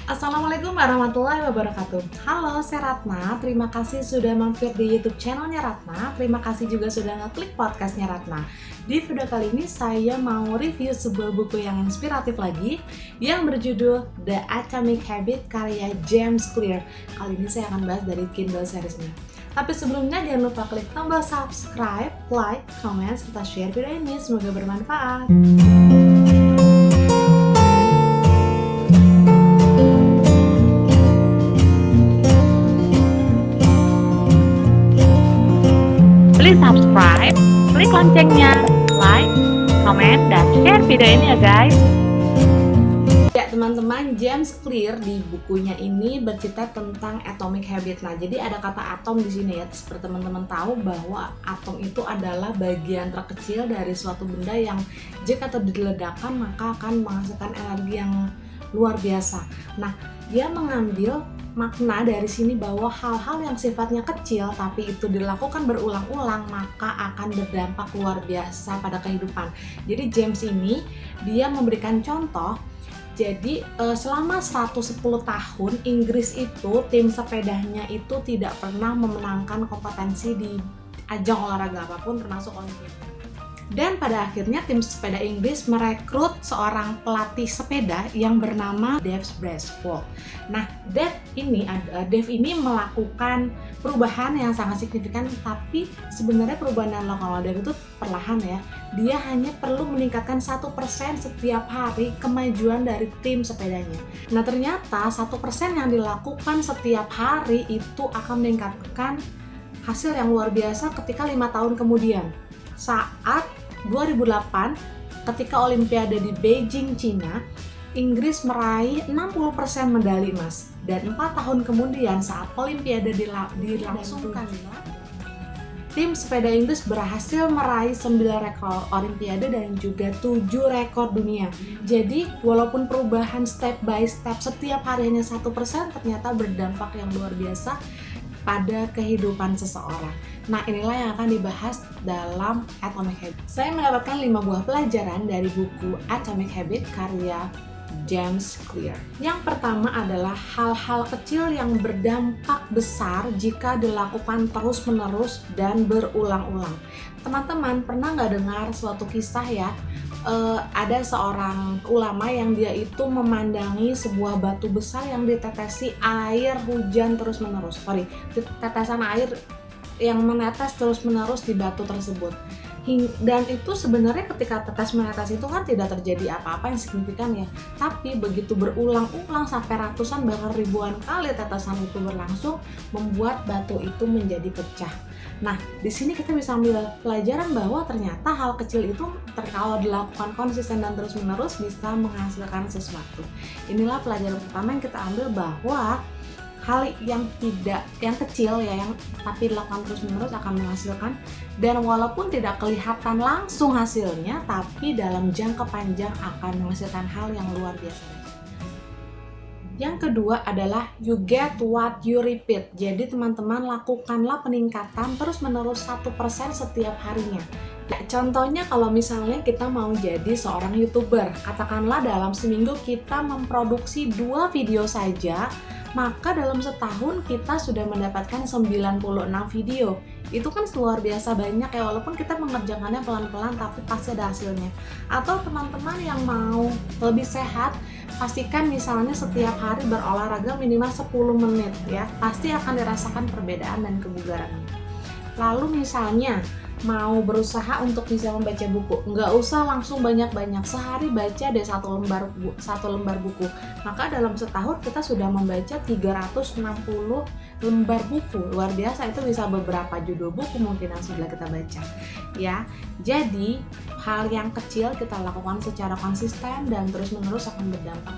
Assalamualaikum warahmatullahi wabarakatuh. Halo, saya Ratna. Terima kasih sudah mampir di YouTube channelnya Ratna. Terima kasih juga sudah ngeklik podcastnya Ratna. Di video kali ini saya mau review sebuah buku yang inspiratif lagi yang berjudul The Atomic Habit karya James Clear. Kali ini saya akan bahas dari Kindle seriesnya. Tapi sebelumnya jangan lupa klik tombol subscribe, like, comment, serta share video ini. Semoga bermanfaat. Please subscribe, klik loncengnya, like, comment, dan share video ini ya guys. Ya teman-teman, James Clear di bukunya ini bercerita tentang atomic habit. Nah, jadi ada kata atom di sini ya. Seperti teman-teman tahu bahwa atom itu adalah bagian terkecil dari suatu benda yang jika diledakkan maka akan menghasilkan energi yang luar biasa. Nah, dia mengambil makna dari sini bahwa hal-hal yang sifatnya kecil tapi itu dilakukan berulang-ulang maka akan berdampak luar biasa pada kehidupan. Jadi James ini dia memberikan contoh. Jadi selama 110 tahun Inggris itu tim sepedanya itu tidak pernah memenangkan kompetensi di ajang olahraga apapun termasuk Olimpiade. Dan pada akhirnya tim sepeda Inggris merekrut seorang pelatih sepeda yang bernama Dave Brassfield. Nah, Dave ini melakukan perubahan yang sangat signifikan, tapi sebenarnya perubahan yang dilakukan Dave itu perlahan ya. Dia hanya perlu meningkatkan 1% setiap hari kemajuan dari tim sepedanya. Nah, ternyata 1% yang dilakukan setiap hari itu akan meningkatkan hasil yang luar biasa ketika 5 tahun kemudian. Saat 2008 ketika Olimpiade di Beijing, Cina, Inggris meraih 60% medali emas. Dan 4 tahun kemudian saat Olimpiade dilangsungkan, tim sepeda Inggris berhasil meraih 9 rekor Olimpiade dan juga 7 rekor dunia. Jadi walaupun perubahan step by step setiap harinya 1% ternyata berdampak yang luar biasa pada kehidupan seseorang. Nah, inilah yang akan dibahas dalam Atomic Habit. Saya mendapatkan 5 buah pelajaran dari buku Atomic Habit karya James Clear. Yang pertama adalah hal-hal kecil yang berdampak besar jika dilakukan terus-menerus dan berulang-ulang. Teman-teman pernah nggak dengar suatu kisah ya? Ada seorang ulama yang dia itu memandangi sebuah batu besar yang ditetesi air hujan terus-menerus. Tetesan air yang menetes terus-menerus di batu tersebut. Dan itu sebenarnya ketika tetes menetes itu kan tidak terjadi apa-apa yang signifikan ya. Tapi begitu berulang-ulang sampai ratusan bahkan ribuan kali tetesan itu berlangsung, membuat batu itu menjadi pecah. Nah, di sini kita bisa ambil pelajaran bahwa ternyata hal kecil itu kalau dilakukan konsisten dan terus-menerus bisa menghasilkan sesuatu. Inilah pelajaran pertama yang kita ambil bahwa hal yang kecil ya, yang tapi dilakukan terus-menerus akan menghasilkan, dan walaupun tidak kelihatan langsung hasilnya, tapi dalam jangka panjang akan menghasilkan hal yang luar biasa. Yang kedua adalah you get what you repeat. Jadi teman-teman lakukanlah peningkatan terus-menerus 1% setiap harinya. Ya, contohnya kalau misalnya kita mau jadi seorang YouTuber, katakanlah dalam seminggu kita memproduksi 2 video saja, maka dalam setahun kita sudah mendapatkan 96 video. Itu kan luar biasa banyak ya, walaupun kita mengerjakannya pelan-pelan tapi pasti ada hasilnya. Atau teman-teman yang mau lebih sehat, pastikan misalnya setiap hari berolahraga minimal 10 menit ya, pasti akan dirasakan perbedaan dan kebugarannya. Lalu misalnya mau berusaha untuk bisa membaca buku, nggak usah langsung banyak-banyak, sehari baca deh satu lembar buku, maka dalam setahun kita sudah membaca 360 lembar buku. Luar biasa, itu bisa beberapa judul buku mungkin yang sudah kita baca ya. Jadi hal yang kecil kita lakukan secara konsisten dan terus-menerus akan berdampak.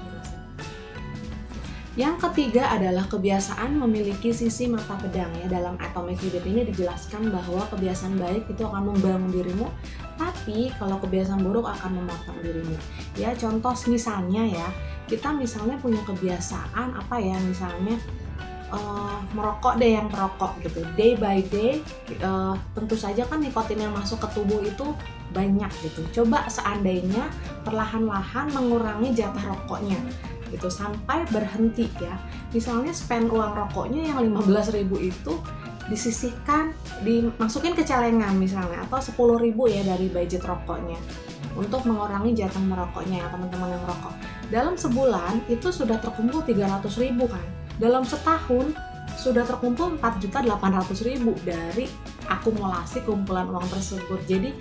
Yang ketiga adalah kebiasaan memiliki sisi mata pedang ya. Dalam Atomic Habit ini dijelaskan bahwa kebiasaan baik itu akan membangun dirimu, tapi kalau kebiasaan buruk akan memotong dirimu. Ya, contoh misalnya ya, kita misalnya punya kebiasaan apa ya, misalnya merokok deh, yang perokok gitu, day by day, tentu saja kan nikotin yang masuk ke tubuh itu banyak gitu. Coba seandainya perlahan-lahan mengurangi jatah rokoknya. gitu sampai berhenti ya. Misalnya spend uang rokoknya yang 15.000 itu disisihkan, dimasukin ke celengan misalnya, atau 10.000 ya dari budget rokoknya untuk mengurangi jatah merokoknya ya teman-teman yang merokok. Dalam sebulan itu sudah terkumpul 300.000 kan. Dalam setahun sudah terkumpul 4.800.000 dari akumulasi kumpulan uang tersebut. Jadi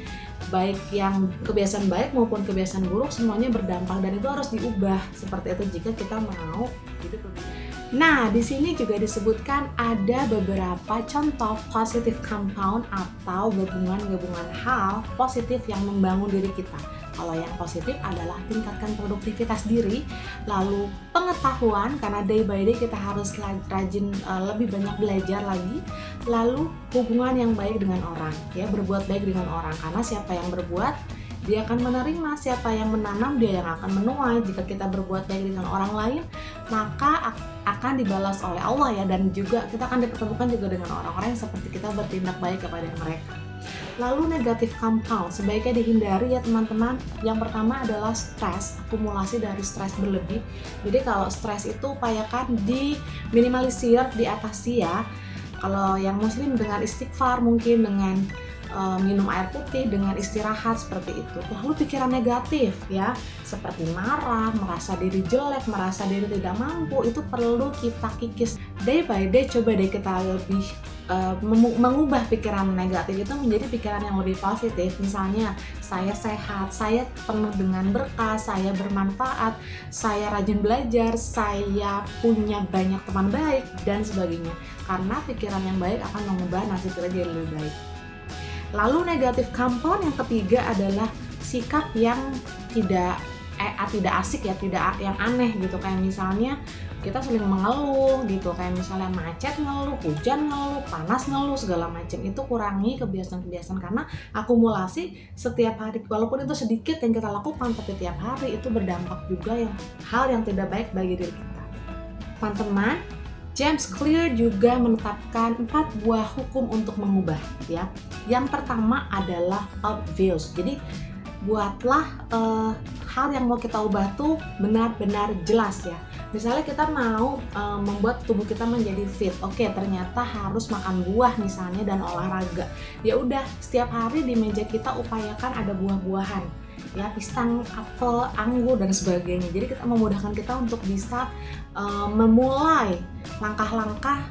baik yang kebiasaan baik maupun kebiasaan buruk semuanya berdampak, dan itu harus diubah seperti itu jika kita mau hidup lebih. Nah, di sini juga disebutkan ada beberapa contoh positive compound atau gabungan-gabungan hal positif yang membangun diri kita. Kalau yang positif adalah tingkatkan produktivitas diri, lalu pengetahuan karena day by day kita harus rajin lebih banyak belajar lagi, lalu hubungan yang baik dengan orang, ya berbuat baik dengan orang, karena siapa yang berbuat dia akan menerima, siapa yang menanam dia yang akan menuai. Jika kita berbuat baik dengan orang lain, maka akan dibalas oleh Allah ya, dan juga kita akan dipertemukan juga dengan orang-orang yang seperti kita bertindak baik kepada mereka. Lalu negatif compound sebaiknya dihindari ya teman-teman. Yang pertama adalah stres, akumulasi dari stres berlebih. Jadi kalau stres itu upayakan diminimalisir, diatasi ya. Kalau yang muslim dengan istighfar, mungkin dengan minum air putih, dengan istirahat seperti itu. Lalu pikiran negatif ya, seperti marah, merasa diri jelek, merasa diri tidak mampu, itu perlu kita kikis. Day by day coba deh kita lebih mengubah pikiran negatif itu menjadi pikiran yang lebih positif. Misalnya, saya sehat, saya penuh dengan berkah, saya bermanfaat, saya rajin belajar, saya punya banyak teman baik, dan sebagainya. Karena pikiran yang baik akan mengubah nasib kita jadi lebih baik. Lalu negatif compound yang ketiga adalah sikap yang tidak asik ya, tidak yang aneh gitu. Kayak misalnya kita sering mengeluh gitu, kayak misalnya macet ngeluh, hujan ngeluh, panas ngeluh, segala macam. Itu kurangi kebiasaan-kebiasaan karena akumulasi setiap hari, walaupun itu sedikit yang kita lakukan, tapi tiap hari itu berdampak juga hal yang tidak baik bagi diri kita. Teman-teman, James Clear juga menetapkan 4 buah hukum untuk mengubah ya. Yang pertama adalah obvious. Jadi buatlah hal yang mau kita ubah tuh benar-benar jelas ya. Misalnya kita mau membuat tubuh kita menjadi fit. Oke, ternyata harus makan buah misalnya dan olahraga. Ya udah, setiap hari di meja kita upayakan ada buah-buahan. Ya, pisang, apel, anggur dan sebagainya. Jadi kita memudahkan kita untuk bisa memulai langkah-langkah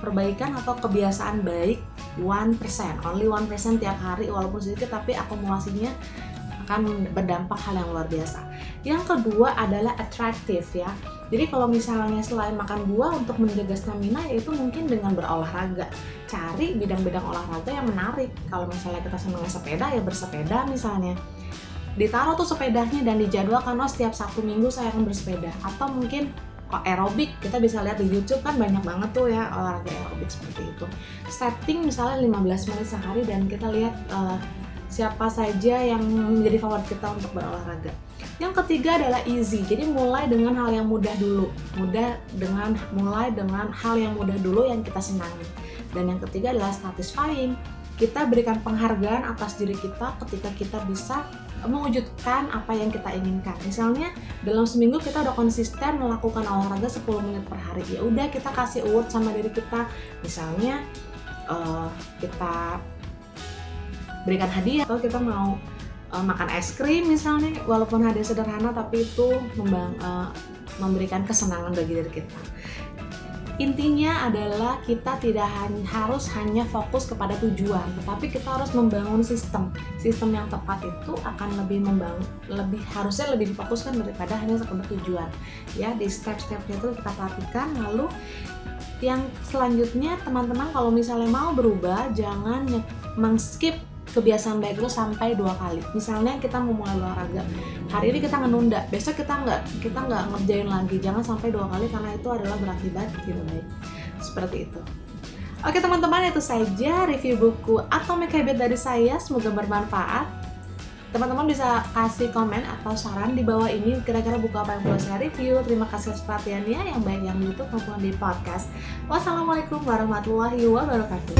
perbaikan atau kebiasaan baik 1%, only 1% tiap hari, walaupun sedikit tapi akumulasinya akan berdampak hal yang luar biasa. Yang kedua adalah attractive ya. Jadi kalau misalnya selain makan buah untuk menjaga stamina, yaitu mungkin dengan berolahraga. Cari bidang-bidang olahraga yang menarik. Kalau misalnya kita senang sepeda, ya bersepeda misalnya. Ditaruh tuh sepedanya dan dijadwalkan, setiap Sabtu Minggu saya akan bersepeda. Atau mungkin aerobik, kita bisa lihat di YouTube kan banyak banget tuh ya olahraga aerobik seperti itu. Setting misalnya 15 menit sehari dan kita lihat siapa saja yang menjadi favorit kita untuk berolahraga. Yang ketiga adalah easy. Jadi mulai dengan hal yang mudah dulu. Mulai dengan hal yang mudah dulu yang kita senangi. Dan yang ketiga adalah satisfying. Kita berikan penghargaan atas diri kita ketika kita bisa mewujudkan apa yang kita inginkan. Misalnya dalam seminggu kita udah konsisten melakukan olahraga 10 menit per hari. Ya udah, kita kasih award sama diri kita. Misalnya kita berikan hadiah, atau kita mau makan es krim misalnya, walaupun hadiah sederhana tapi itu memberikan kesenangan bagi diri kita. Intinya adalah kita tidak harus hanya fokus kepada tujuan, tetapi kita harus membangun sistem yang tepat. Itu akan harusnya lebih difokuskan daripada hanya sekedar tujuan ya. Di step-stepnya itu kita perhatikan. Lalu yang selanjutnya, teman-teman kalau misalnya mau berubah, jangan meng-skip kebiasaan baik itu sampai 2 kali. Misalnya kita mau mulai olahraga, hari ini kita menunda, besok kita nggak ngerjain lagi. Jangan sampai 2 kali karena itu adalah berakibat tidak baik. Seperti itu. Oke teman-teman, itu saja review buku Atomic Habits dari saya. Semoga bermanfaat. Teman-teman bisa kasih komen atau saran di bawah ini, kira-kira buku apa yang perlu saya review. Terima kasih atas perhatiannya, yang baik yang di YouTube maupun di podcast. Wassalamualaikum warahmatullahi wabarakatuh.